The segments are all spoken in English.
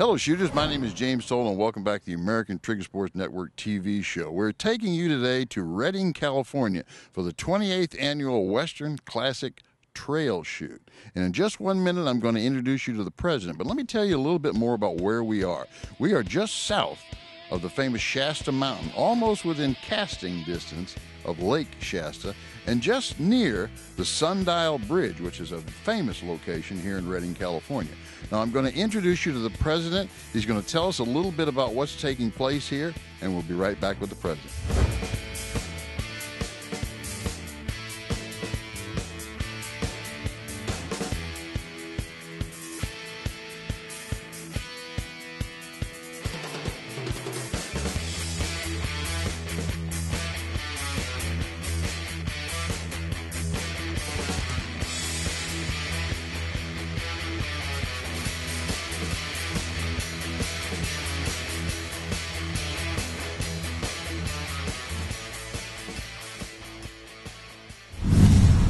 Hello shooters, my name is James Toll and welcome back to the American Trigger Sports Network TV show. We're taking you today to Redding, California for the 28th annual Western Classic Trail Shoot. And in just 1 minute, I'm going to introduce you to the president, but let me tell you a little bit more about where we are. We are just south of the famous Shasta Mountain, almost within casting distance of Lake Shasta, and just near the Sundial Bridge, which is a famous location here in Redding, California. Now, I'm going to introduce you to the president. He's going to tell us a little bit about what's taking place here, and we'll be right back with the president.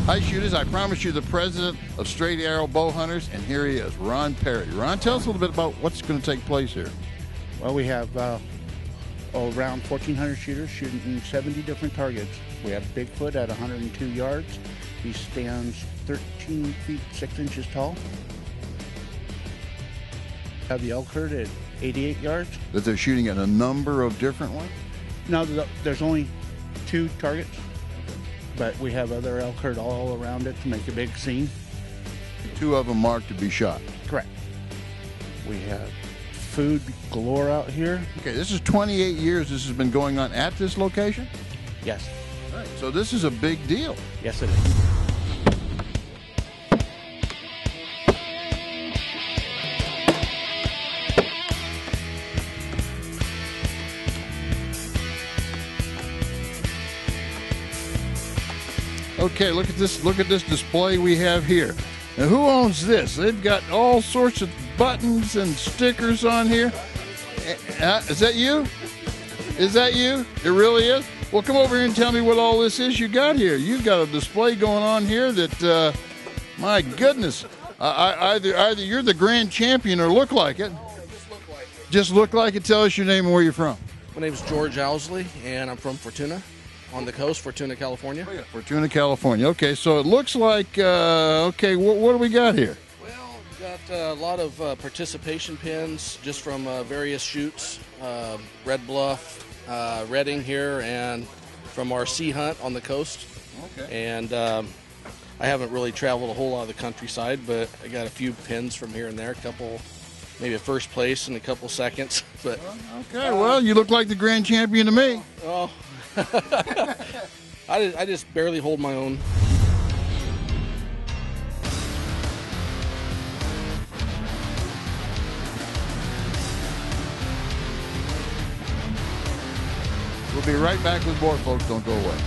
Hi shooters, I promised you the president of Straight Arrow Bowhunters, and here he is, Ron Perry. Ron, tell us a little bit about what's going to take place here. Well, we have around 1,400 shooters shooting 70 different targets. We have Bigfoot at 102 yards. He stands 13 feet 6 inches tall. We have the elk herd at 88 yards. That they're shooting at a number of different ones? No, there's only 2 targets. But we have other elk herd all around it to make a big scene. 2 of them marked to be shot. Correct. We have food galore out here. Okay, this is 28 years this has been going on at this location? Yes. Right. So this is a big deal. Yes, it is. Okay, look at this display we have here. Now, who owns this? They've got all sorts of buttons and stickers on here. Is that you? Is that you? It really is? Well, come over here and tell me what all this is you got here. You've got a display going on here that, my goodness, either you're the grand champion or look like it. Just look like it. Tell us your name and where you're from. My name is George Owsley, and I'm from Fortuna, on the coast, Fortuna, California. Oh, yeah. Fortuna, California. Okay, so it looks like, okay, what do we got here? Well, we've got a lot of participation pins just from various shoots, Red Bluff, Redding here, and from our sea hunt on the coast. Okay. And I haven't really traveled a whole lot of the countryside, but I got a few pins from here and there, a couple, maybe a first place and a couple seconds. But okay, well, you look like the grand champion to me. Oh. I just barely hold my own. We'll be right back with more, folks. Don't go away.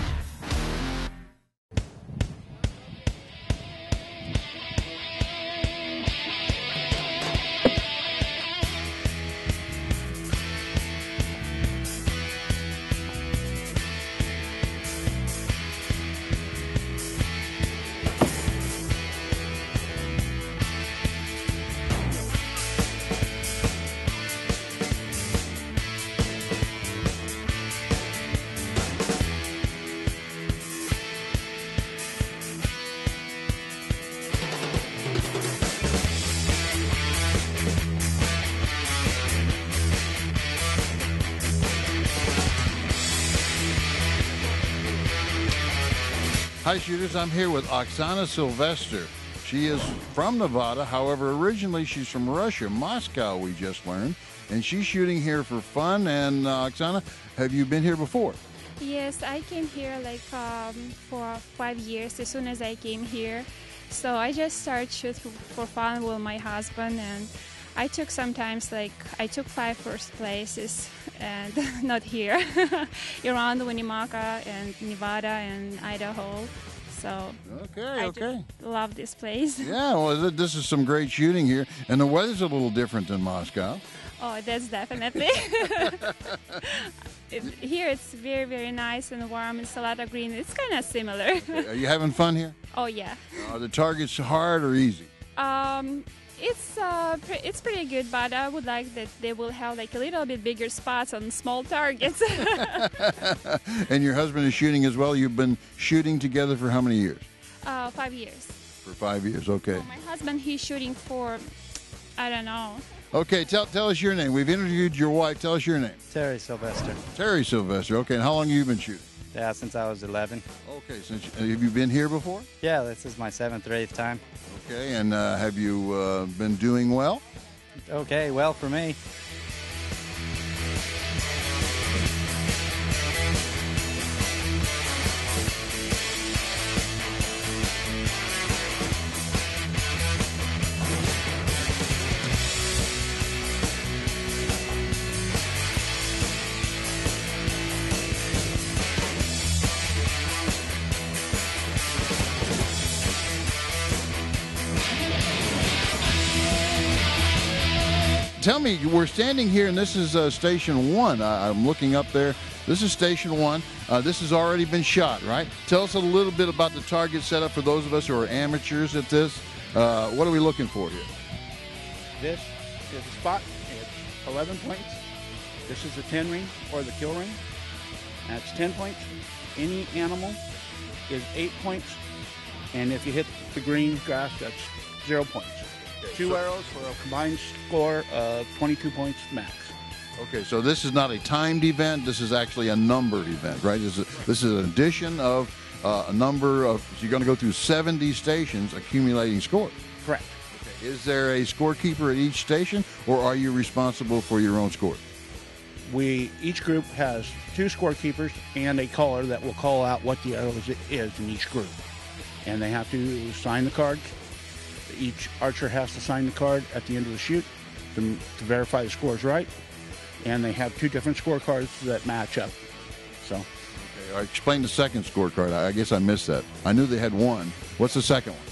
Hi shooters, I'm here with Oksana Sylvester. She is from Nevada, however originally she's from Russia, Moscow we just learned, and she's shooting here for fun. And Oksana, have you been here before? Yes, I came here like for 5 years as soon as I came here. So I just started shooting for fun with my husband, and I took sometimes I took 5 first places and not here, around Winnemucca and Nevada and Idaho. So I just love this place. Yeah, well, this is some great shooting here, and the weather's a little different than Moscow. Oh, that's definitely. Here it's very, very nice and warm. It's a lot of green. It's kind of similar. Are you having fun here? Oh, yeah. Are the targets hard or easy? It's it's pretty good, but I would like that they will have like a little bit bigger spots on small targets. And your husband is shooting as well. You've been shooting together for how many years? 5 years. For 5 years, okay. So my husband, he's shooting for, I don't know. Okay, tell us your name. We've interviewed your wife. Tell us your name. Terry Sylvester. Terry Sylvester. Okay, and how long have you been shooting? Yeah, since I was 11. Okay, have you been here before? Yeah, this is my 7th or 8th time. Okay, and have you been doing well? Okay, well for me. Tell me, we're standing here, and this is Station 1. I'm looking up there. This is Station 1. This has already been shot, right? Tell us a little bit about the target setup for those of us who are amateurs at this. What are we looking for here? This is the spot. It's 11 points. This is the 10 ring or the kill ring. That's 10 points. Any animal is 8 points. And if you hit the green grass, that's 0 points. Two arrows for a combined score of 22 points max. Okay, so this is not a timed event. This is actually a numbered event, right? This is an addition of a number of. So you're going to go through 70 stations accumulating scores. Correct. Okay. Is there a scorekeeper at each station, or are you responsible for your own score? Each group has 2 scorekeepers and a caller that will call out what the arrows is in each group. And they have to sign the cards. Each archer has to sign the card at the end of the shoot to verify the score is right. And they have 2 different scorecards that match up. So, okay, all right, explain the second scorecard. I guess I missed that. I knew they had one. What's the second one?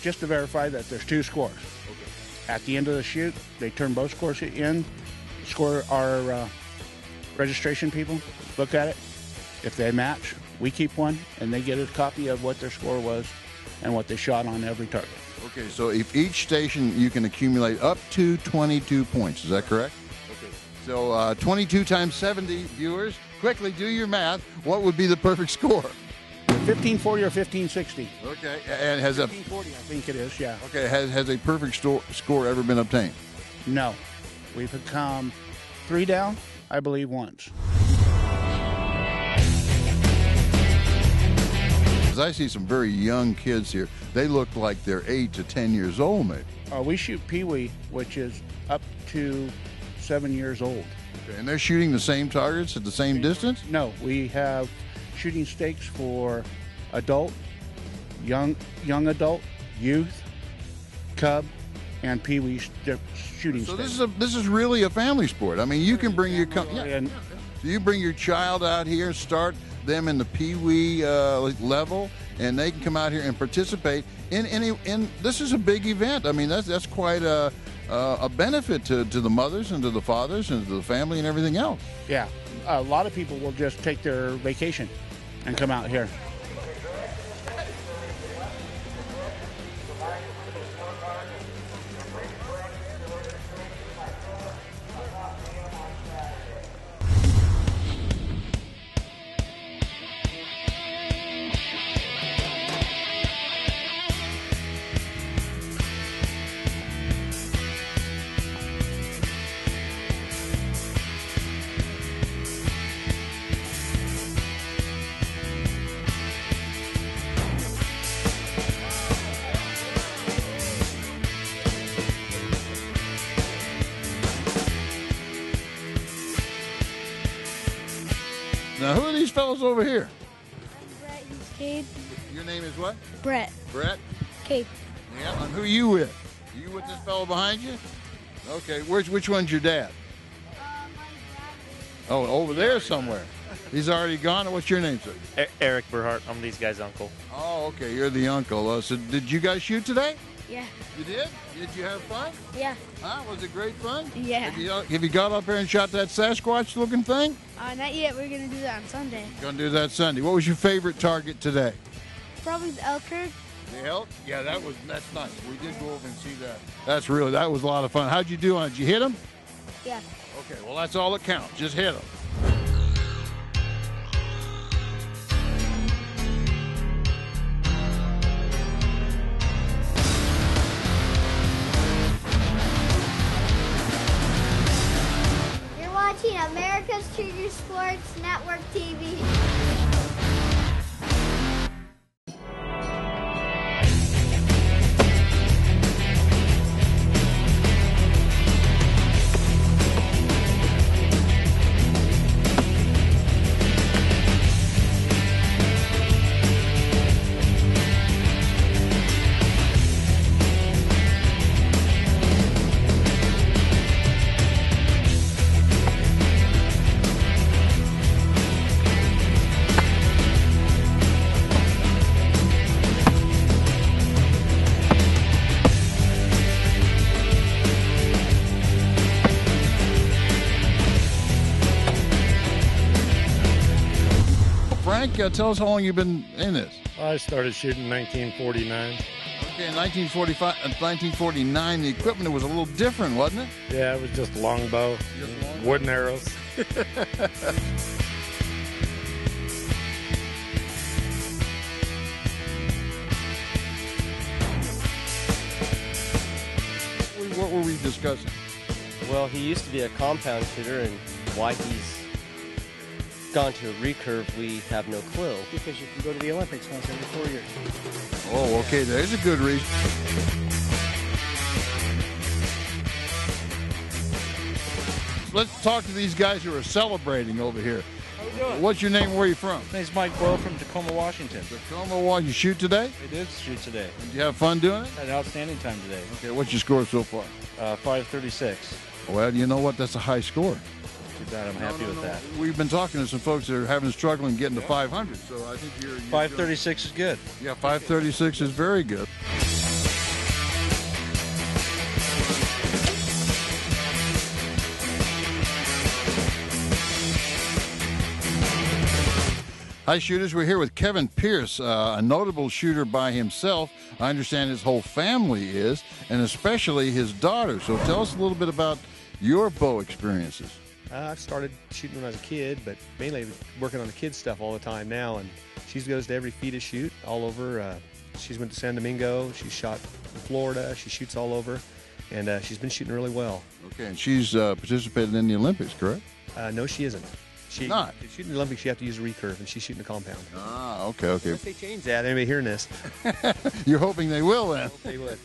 just to verify that there's 2 scores. Okay. At the end of the shoot, they turn both scores in. Score our registration people, look at it. If they match, we keep one, and they get a copy of what their score was and what they shot on every target. Okay, so if each station you can accumulate up to 22 points, is that correct? Okay. So 22 times 70, viewers, quickly do your math. What would be the perfect score? 1540 or 1560. Okay, and has 1540, I think it is, yeah. Okay, has a perfect score ever been obtained? No. We've come 3 down, I believe, once. As I see some very young kids here, they look like they're 8 to 10 years old, maybe. We shoot Pee-wee, which is up to 7 years old. Okay, and they're shooting the same targets at the same distance? No, we have shooting stakes for adult, young adult, youth, cub, and Pee-wee shooting so stakes. So this is really a family sport. I mean, you can bring your so you bring your child out here and start them in the Pee-wee level, and they can come out here and participate in this is a big event. I mean, that's quite a benefit to the mothers and to the fathers and to the family and everything else. Yeah, a lot of people will just take their vacation and come out here. Now, who are these fellows over here? I'm Brett, he's Cade. Your name is what? Brett. Brett? Cade. Yeah, and who are you with? Are you with this fellow behind you? Okay, which one's your dad? Oh, over there somewhere. He's already gone. What's your name, sir? Eric Berhart. I'm these guys' uncle. Oh, okay, you're the uncle. So did you guys shoot today? Yeah. You did? Did you have fun? Yeah. Huh? Was it great fun? Yeah. Have you got up there and shot that Sasquatch-looking thing? Not yet. We're going to do that on Sunday. Gonna do that Sunday. What was your favorite target today? Probably the elk herd. The elk? Yeah, that's nice. We did go over and see that. That was a lot of fun. How'd you do on it? Did you hit them? Yeah. Okay, well, that's all that counts. Just hit them. You're watching America's Trigger Sports Network TV. Frank, tell us how long you've been in this. I started shooting in 1949. Okay, in 1949, the equipment was a little different, wasn't it? Yeah, it was just a long bow, wooden arrows. What were we discussing? Well, he used to be a compound shooter, and why he's gone to a recurve, we have no clue. Because you can go to the Olympics once every 4 years. Oh, okay, there's a good reason. Let's talk to these guys who are celebrating over here. How we doing? What's your name? Where are you from? My name's Mike Boyle from Tacoma, Washington. Tacoma, Washington. You shoot today? I did shoot today. Did you have fun doing it? Had an outstanding time today. Okay, what's your score so far? 536. Well, you know what? That's a high score. Too bad. I'm happy with that. We've been talking to some folks that are having struggling getting to 500, so I think you're 536 is good. Yeah, 536 is very good. Hi, shooters. We're here with Kevin Pierce, a notable shooter by himself. I understand his whole family is, and especially his daughter. So tell us a little bit about your bow experiences. I started shooting when I was a kid, but mainly working on the kids' stuff all the time now. And she goes to every feed to shoot all over. She's went to San Domingo. She's shot in Florida. She shoots all over, and she's been shooting really well. Okay, and she's participated in the Olympics, correct? No, she isn't. She's not. To shoot in the Olympics, you have to use a recurve, and she's shooting the compound. Ah, okay. Unless they change that, anybody hearing this? You're hoping they will then. I hope they would.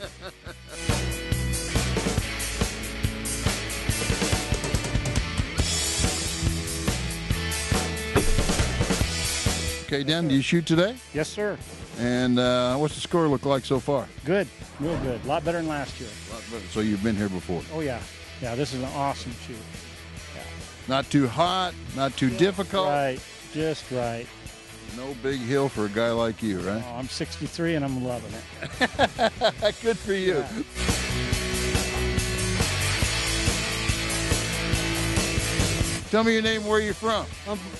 Okay, Dan, do you shoot today? Yes, sir. And what's the score look like so far? Good, real good. A lot better than last year. So you've been here before? Oh, yeah. Yeah, this is an awesome shoot. Not too hot, not too difficult. Right, just right. No big hill for a guy like you, right? Oh, I'm 63 and I'm loving it. Good for you. Yeah. Tell me your name, where you're from.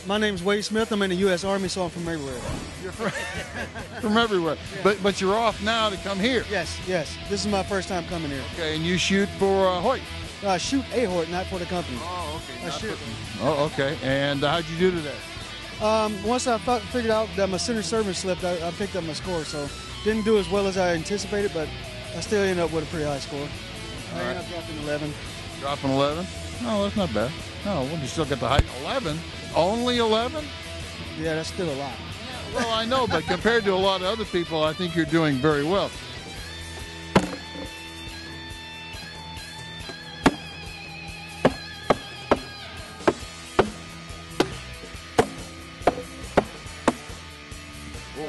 My name's Wade Smith. I'm in the U.S. Army, so I'm from everywhere. You're from everywhere. Yeah. But you're off now to come here. Yes. This is my first time coming here. Okay, and you shoot for Hoyt. I shoot a Hoyt, not for the company. Oh, okay. I shoot. Oh, okay. And how'd you do today? Once I figured out that my center service slipped, I picked up my score. So didn't do as well as I anticipated, but I still ended up with a pretty high score. I ended up dropping 11. Dropping 11? No, that's not bad. No, well, you still got the height. 11? Only 11? Yeah, that's still a lot. Well, I know, but compared to a lot of other people, I think you're doing very well.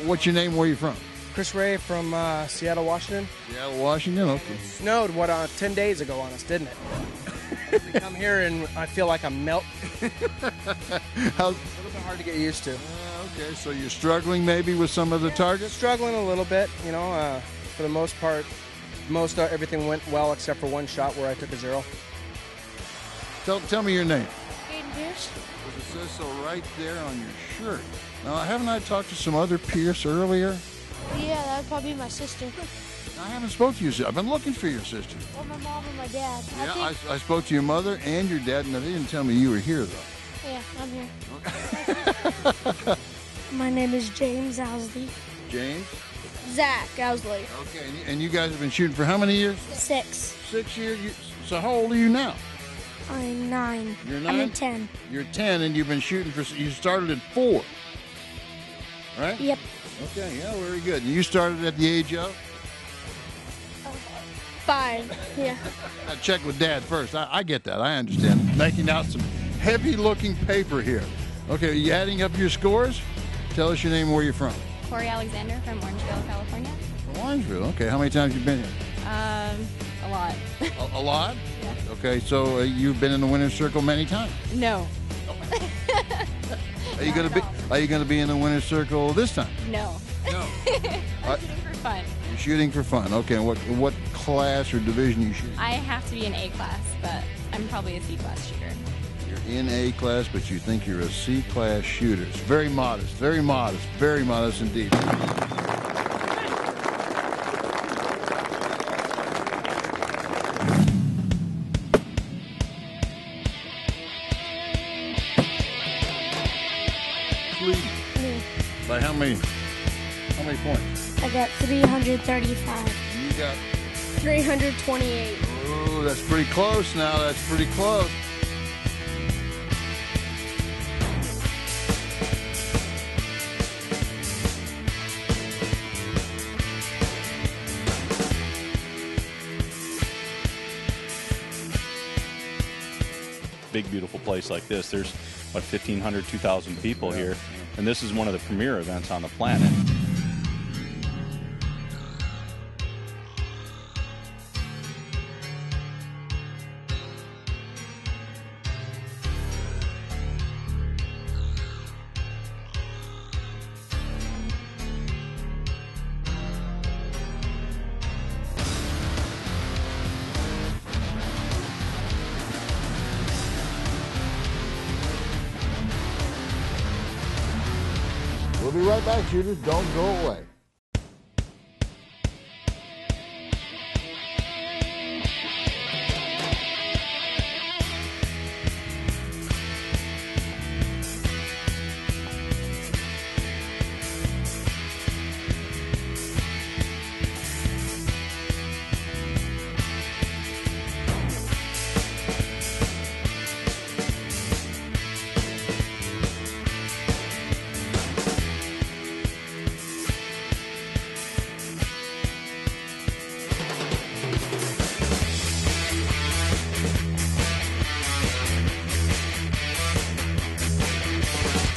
What's your name? Where are you from? Chris Ray from Seattle, Washington. Seattle, Washington, okay. It snowed, 10 days ago on us, didn't it? We come here and I feel like I'm melting. How? A little bit hard to get used to. Okay, so you're struggling maybe with some of the targets? Struggling a little bit, you know. For the most part, everything went well except for one shot where I took a 0. Tell me your name. Hayden Pierce. It says so right there on your shirt. Now, haven't I talked to some other Pierce earlier? Yeah, that That'd probably be my sister. I haven't spoke to you. I've been looking for your sister. Or my mom and my dad. Yeah, I spoke to your mother and your dad, and they didn't tell me you were here, though. Yeah, I'm here. My name is James Owsley. James? Zach Owsley. Okay, and you guys have been shooting for how many years? 6. 6 years? So how old are you now? I'm 9. You're 9? I'm 10. You're 10, and you've been shooting you started at 4, right? Yep. Okay, yeah, very good. And you started at the age of? 5. Yeah. I check with Dad first. I get that. I understand. Making out some heavy-looking paper here. Okay, are you adding up your scores? Tell us your name and where you're from. Corey Alexander from Orangeville, California. From Orangeville. Okay, how many times have you been here? A lot. A lot? Yeah. Okay, so you've been in the winner's circle many times. No. Are you going to be in the winner's circle this time? No. No. I'm shooting for fun. You're shooting for fun. Okay, and what class or division are you shooting? I have to be an A class, but I'm probably a C class shooter. You're in A class, but you think you're a C class shooter. It's very modest, very modest, very modest indeed. By how many points? I got 335. You got 328. Oh, that's pretty close now. That's pretty close. Big, beautiful place like this. There's, 1,500, 2,000 people here, and this is one of the premier events on the planet. We'll be right back, shooters. Don't go away.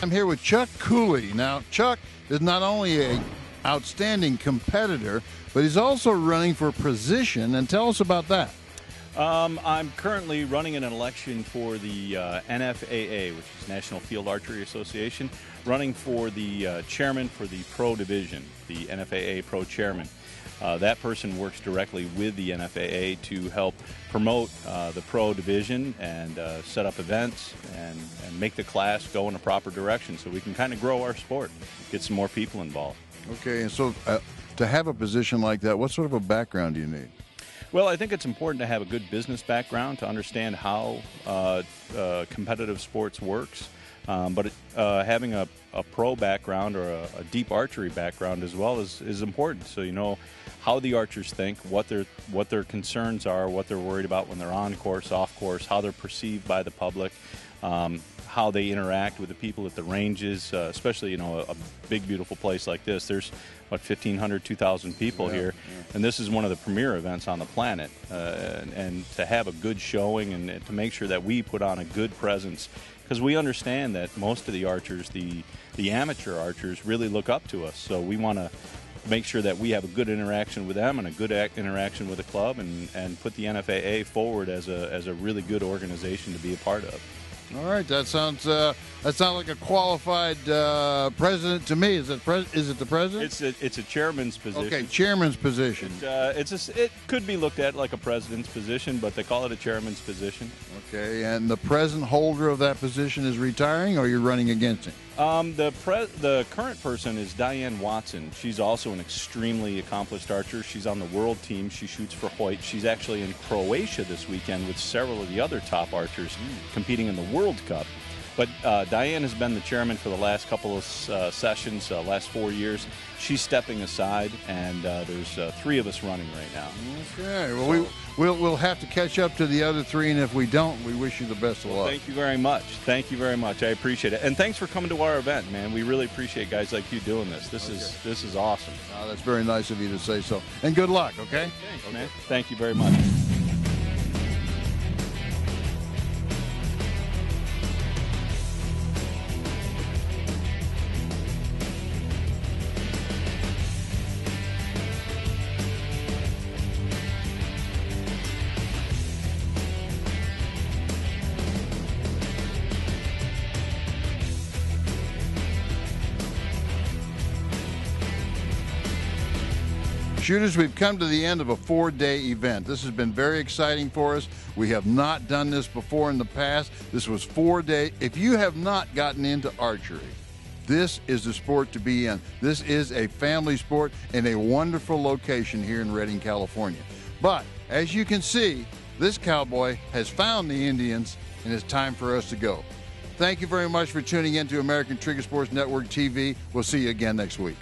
I'm here with Chuck Cooley. Now, Chuck is not only an outstanding competitor, but he's also running for position. And tell us about that. I'm currently running in an election for the NFAA, which is National Field Archery Association, running for the chairman for the pro division, the NFAA pro chairman. That person works directly with the NFAA to help promote the pro division and set up events and make the class go in a proper direction so we can kind of grow our sport, get some more people involved. Okay, and so to have a position like that, what sort of a background do you need? Well, I think it's important to have a good business background to understand how competitive sports works. But having a pro background or a deep archery background as well is important. So you know how the archers think, what their concerns are, what they're worried about when they're on course, off course, how they're perceived by the public, how they interact with the people at the ranges, especially a big beautiful place like this. There's 1,500, 2,000 people here, and this is one of the premier events on the planet. And to have a good showing and to make sure that we put on a good presence, because we understand that most of the archers, the amateur archers, really look up to us. So we want to make sure that we have a good interaction with them and a good interaction with the club, and put the NFAA forward as a really good organization to be a part of. All right, that sounds like a qualified president to me. Is it the president? It's a chairman's position. Okay, chairman's position. It could be looked at like a president's position, but they call it a chairman's position. Okay, and the present holder of that position is retiring, or you're running against him? The current person is Diane Watson. She's also an extremely accomplished archer. She's on the world team. She shoots for Hoyt. She's actually in Croatia this weekend with several of the other top archers competing in the World Cup. But Diane has been the chairman for the last couple of sessions, last 4 years. She's stepping aside, and there's 3 of us running right now. Okay. Well, we'll have to catch up to the other 3, and if we don't, we wish you the best of luck. Thank you very much. Thank you very much. I appreciate it, and thanks for coming to our event, man. We really appreciate guys like you doing this. This is awesome. That's very nice of you to say so, and good luck. Okay. Thanks, man. Thank you very much. Shooters, we've come to the end of a 4-day event. This has been very exciting for us. We have not done this before in the past. This was 4 days. If you have not gotten into archery, this is the sport to be in. This is a family sport in a wonderful location here in Redding, California. But as you can see, this cowboy has found the Indians, and it's time for us to go. Thank you very much for tuning in to American Trigger Sports Network TV. We'll see you again next week.